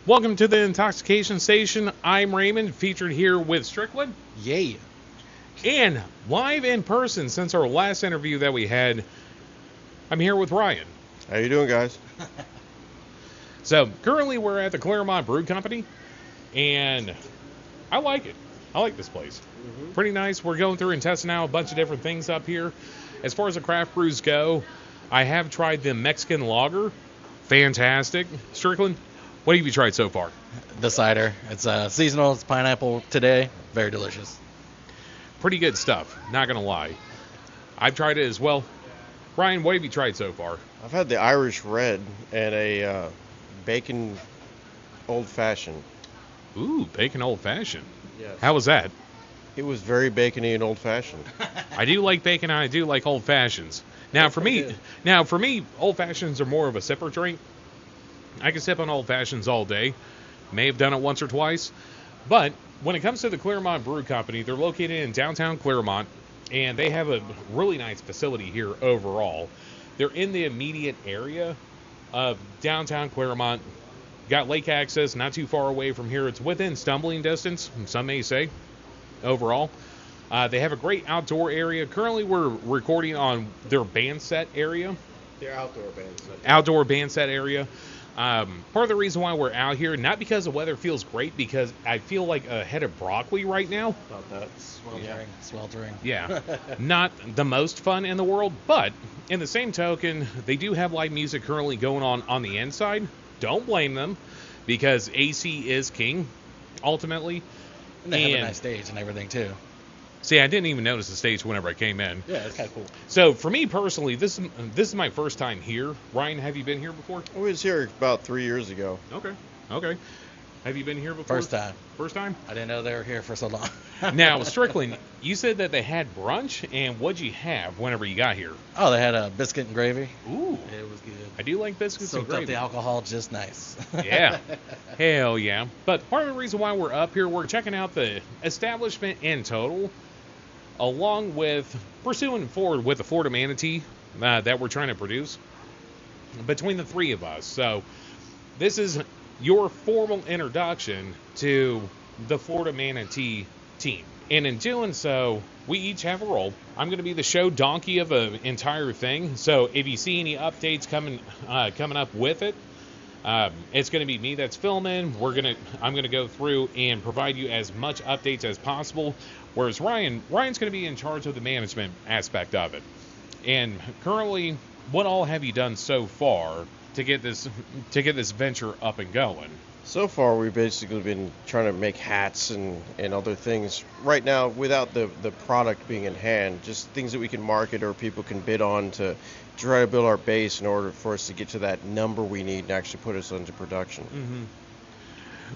Welcome to the Intoxication Station. I'm Raymond, featured here with Strickland. Yay. And live in person since our last interview that we had, I'm here with Ryan. How you doing, guys? So, currently we're at the Clermont Brew Company, and I like it. I like this place. Pretty nice. We're going through and testing out a bunch of different things up here. As far as the craft brews go, I have tried the Mexican lager. Fantastic. Strickland, what have you tried so far? The cider. It's seasonal. It's pineapple today. Very delicious. Pretty good stuff, not going to lie. I've tried it as well. Ryan, what have you tried so far? I've had the Irish Red and a bacon old fashioned. Ooh, bacon old fashioned. Yes. How was that? It was very bacony and old fashioned. I do like bacon and I do like old fashions. Now for me, old fashions are more of a sipper drink. I can sip on old fashions all day. May have done it once or twice. But when it comes to the Clermont Brew Company, they're located in downtown Clermont, and they have a really nice facility here overall. They're in the immediate area of downtown Clermont. Got lake access, not too far away from here. It's within stumbling distance, some may say, overall. They have a great outdoor area. Currently, we're recording on their band set area. Their outdoor band set. Outdoor band set area. Part of the reason why we're out here, not because the weather feels great, because I feel like a head of broccoli right now. About that. Sweltering. Yeah, not the most fun in the world, but in the same token, they do have live music currently going on the inside. Don't blame them, because AC is king, ultimately. And they have a nice stage and everything, too. See, I didn't even notice the stage whenever I came in. Yeah, it's kind of cool. So, for me personally, this is my first time here. Ryan, have you been here before? I was here about 3 years ago. Okay. Have you been here before? First time. First time? I didn't know they were here for so long. Now, Strickland, you said that they had brunch, and what'd you have whenever you got here? Oh, they had a biscuit and gravy. Ooh. It was good. I do like biscuits and Soaked gravy. up the alcohol just nice. Yeah. Hell yeah. But part of the reason why we're up here, we're checking out the establishment in total, along with pursuing forward with the Florida Manatee that we're trying to produce between the three of us. So this is your formal introduction to the Florida Manatee team. And in doing so, we each have a role. I'm going to be the show donkey of the entire thing. So if you see any updates coming up with it, it's going to be me that's filming. I'm going to go through and provide you as much updates as possible. Whereas Ryan's going to be in charge of the management aspect of it. And currently, what all have you done so far to get this venture up and going? So far, we've basically been trying to make hats and other things. Right now, without the product being in hand, just things that we can market or people can bid on to try to build our base in order for us to get to that number we need and actually put us into production. Mm-hmm.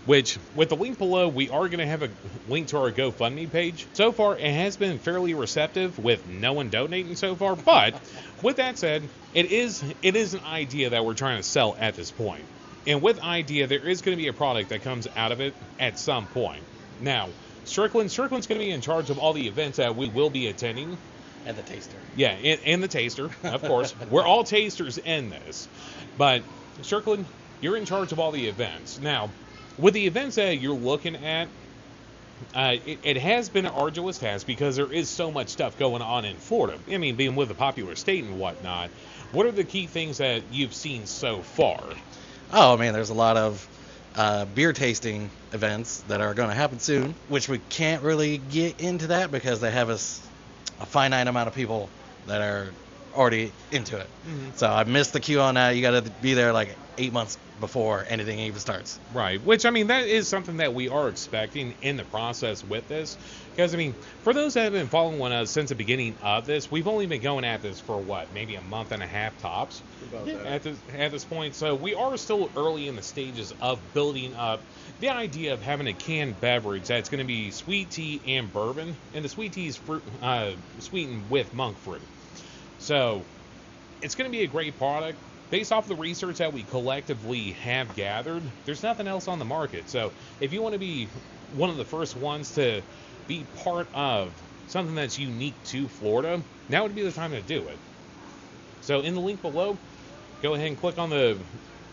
Which, with the link below, we are going to have a link to our GoFundMe page. So far, it has been fairly receptive with no one donating so far. But with that said, it is an idea that we're trying to sell at this point. And with idea, there is going to be a product that comes out of it at some point. Now, Strickland's going to be in charge of all the events that we will be attending. And the taster. Yeah, and the taster, of course. We're all tasters in this. But, Strickland, you're in charge of all the events. Now, with the events that you're looking at, it has been an arduous task because there is so much stuff going on in Florida. I mean, being with a popular state and whatnot, what are the key things that you've seen so far? Oh, I mean, there's a lot of beer tasting events that are going to happen soon, which we can't really get into that because they have a finite amount of people that are already into it. Mm-hmm. So I missed the queue on that. You got to be there like 8 months before anything even starts. Right, which, I mean, that is something that we are expecting in the process with this. Because, I mean, for those that have been following us since the beginning of this, we've only been going at this for, maybe a month and a half tops at this point. So we are still early in the stages of building up the idea of having a canned beverage that's going to be sweet tea and bourbon. And the sweet tea is sweetened with monk fruit. So it's going to be a great product. Based off the research that we collectively have gathered, there's nothing else on the market. So if you want to be one of the first ones to be part of something that's unique to Florida, now would be the time to do it. So in the link below, go ahead and click on the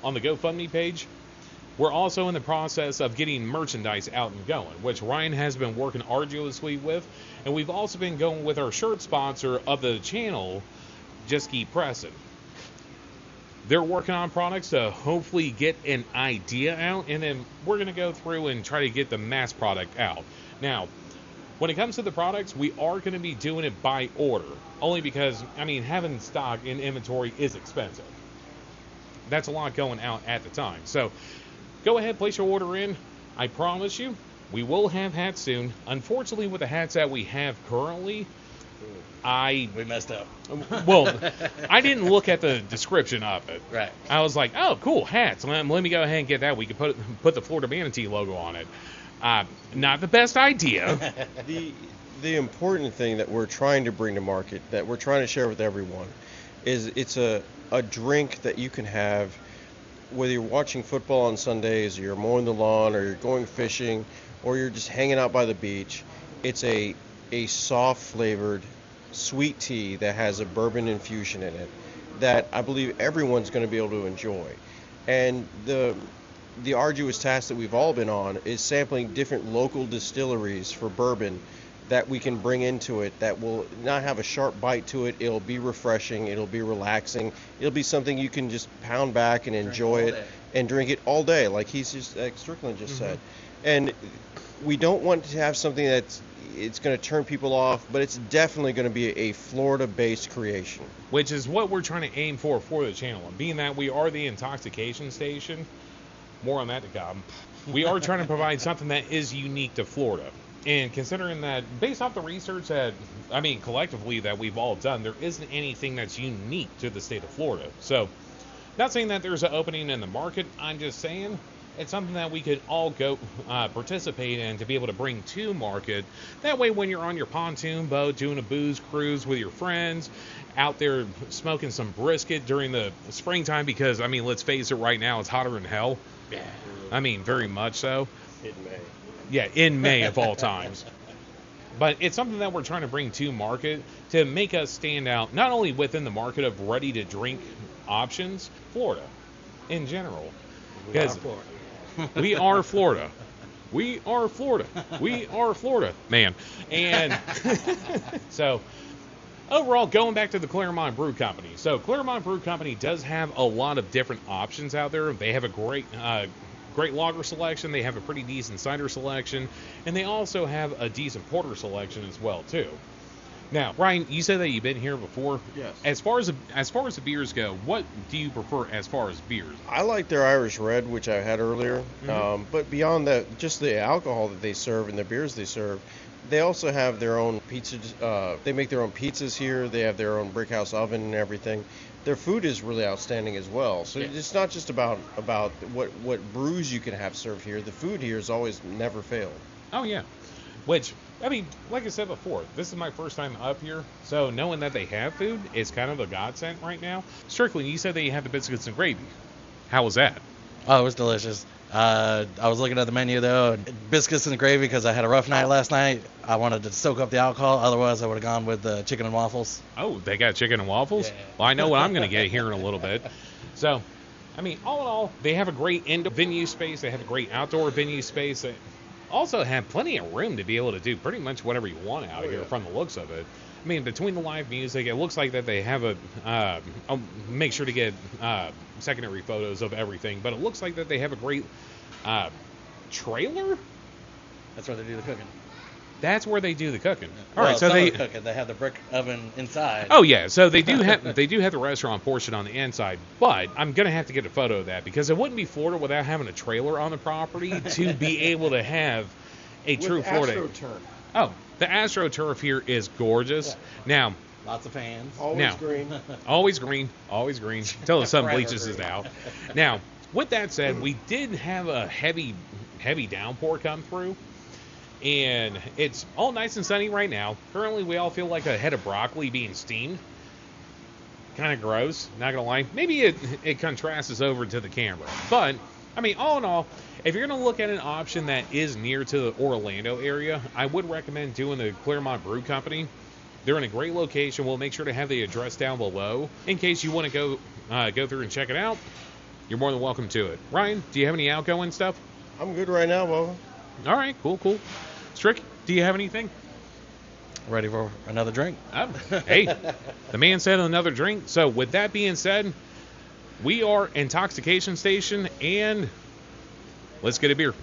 GoFundMe page. We're also in the process of getting merchandise out and going, which Ryan has been working arduously with, and we've also been going with our shirt sponsor of the channel, Just Keep Pressing. They're working on products to hopefully get an idea out, and then we're going to go through and try to get the mass product out. Now, when it comes to the products, we are going to be doing it by order, only because, I mean, having stock in inventory is expensive. That's a lot going out at the time. So, go ahead, place your order in. I promise you, we will have hats soon. Unfortunately, with the hats that we have currently, we messed up. Well, I didn't look at the description of it. Right. I was like, oh, cool, hats. Let me go ahead and get that. We can put the Florida Manatee logo on it. Not the best idea. The important thing that we're trying to bring to market, that we're trying to share with everyone, is it's a drink that you can have whether you're watching football on Sundays, or you're mowing the lawn, or you're going fishing, or you're just hanging out by the beach. It's a soft flavored sweet tea that has a bourbon infusion in it that I believe everyone's going to be able to enjoy. And the arduous task that we've all been on is sampling different local distilleries for bourbon that we can bring into it that will not have a sharp bite to it. It'll be refreshing. It'll be relaxing. It'll be something you can just pound back and enjoy it and drink it all day, like Strickland just said. And we don't want to have something it's going to turn people off, but it's definitely going to be a Florida-based creation. Which is what we're trying to aim for the channel. And being that we are the intoxication station, more on that to come, we are trying to provide something that is unique to Florida. And considering that, based off the research that, I mean, collectively that we've all done, there isn't anything that's unique to the state of Florida. So, not saying that there's an opening in the market, I'm just saying it's something that we could all go participate in to be able to bring to market. That way, when you're on your pontoon boat doing a booze cruise with your friends, out there smoking some brisket during the springtime, because, I mean, let's face it, right now it's hotter than hell. Yeah. I mean, very much so. In May. Yeah, in May of all times. But it's something that we're trying to bring to market to make us stand out, not only within the market of ready-to-drink options, Florida in general. Because we are Florida. We are Florida. We are Florida, man. And so, overall, going back to the Clermont Brew Company. So, Clermont Brew Company does have a lot of different options out there. They have a great lager selection. They have a pretty decent cider selection, and they also have a decent porter selection as well too. Now, Ryan, you said that you've been here before. Yes. As far as the beers go, what do you prefer as far as beers? I like their Irish Red, which I had earlier. But beyond that, just the alcohol that they serve and the beers they serve, they also have their own pizzas. They make their own pizzas here. They have their own brickhouse oven and everything. Their food is really outstanding as well. So it's not just about what brews you can have served here. The food here has always never failed. Oh, yeah. Which, I mean, like I said before, this is my first time up here, so knowing that they have food is kind of a godsend right now. Strickland, you said that you had the biscuits and gravy. How was that? Oh, it was delicious. I was looking at the menu, though, biscuits and gravy, because I had a rough night last night. I wanted to soak up the alcohol. Otherwise, I would have gone with the chicken and waffles. Oh, they got chicken and waffles? Yeah. Well, I know what I'm going to get here in a little bit. So, I mean, all in all, they have a great indoor venue space. They have a great outdoor venue space. They also have plenty of room to be able to do pretty much whatever you want out here from the looks of it. I mean, between the live music, it looks like that they have I'll make sure to get secondary photos of everything, but it looks like that they have a great trailer. That's where they do the cooking. That's where they do the cooking. Yeah. All right, so they cooking. They have the brick oven inside. Oh yeah, so they do have the restaurant portion on the inside, but I'm gonna have to get a photo of that because it wouldn't be Florida without having a trailer on the property to be able to have a true Florida. AstroTurf. Oh, the AstroTurf here is gorgeous. Yeah. Now, Lots of fans. Always green. always green, always green until the sun Forever bleaches green. it out. Now, with that said, we did have a heavy downpour come through. And it's all nice and sunny right now. Currently, we all feel like a head of broccoli being steamed. Kind of gross, not going to lie. Maybe it contrasts over to the camera. But, I mean, all in all, if you're going to look at an option that is near to the Orlando area, I would recommend doing the Clermont Brew Company. They're in a great location. We'll make sure to have the address down below in case you want to go through and check it out. you're more than welcome to it. Ryan, do you have any outgoing stuff? I'm good right now, Bubba. All right, cool. Strick, do you have anything? Ready for another drink? Hey, the man said another drink. So with that being said, we are Intoxication Station, and let's get a beer.